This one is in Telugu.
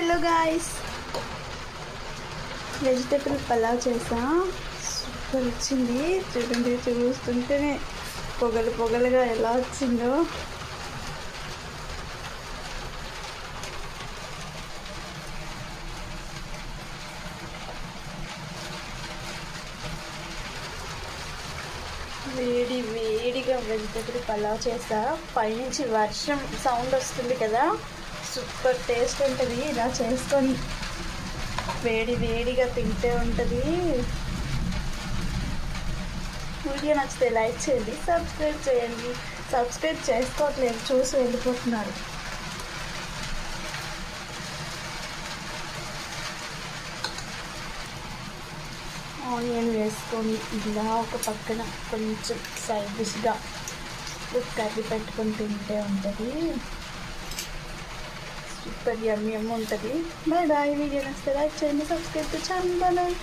హలో గాయస్, వెజిటేబుల్ పలావ్ చేసా. సూపర్ వచ్చింది. చూడండి, చూస్తుంటేనే పొగలుగా ఎలా వచ్చిందో. వేడిగా వెజిటేబుల్ పలావ్ చేసా. పైనుంచి వర్షం సౌండ్ వస్తుంది కదా, సూపర్ టేస్ట్ ఉంటుంది. ఇలా చేసుకొని వేడిగా తింటే ఉంటుంది. వీడియో నచ్చితే లైక్ చేయండి, సబ్స్క్రైబ్ చేయండి. సబ్స్క్రైబ్ చేసుకోవట్లేదు, చూసి వెళ్ళిపోతున్నారు. ఆనియన్ వేసుకొని ఇలా ఒక పక్కన కొంచెం సైడ్ డిష్గా కర్రీ పెట్టుకొని తింటే ఉంటుంది. సూపర్ యమ్మీ ఉంటుంది. బాయ్. వీడియో నచ్చితే లైక్ చేయండి, సబ్స్క్రైబ్ టు ఛానల్. బాయ్.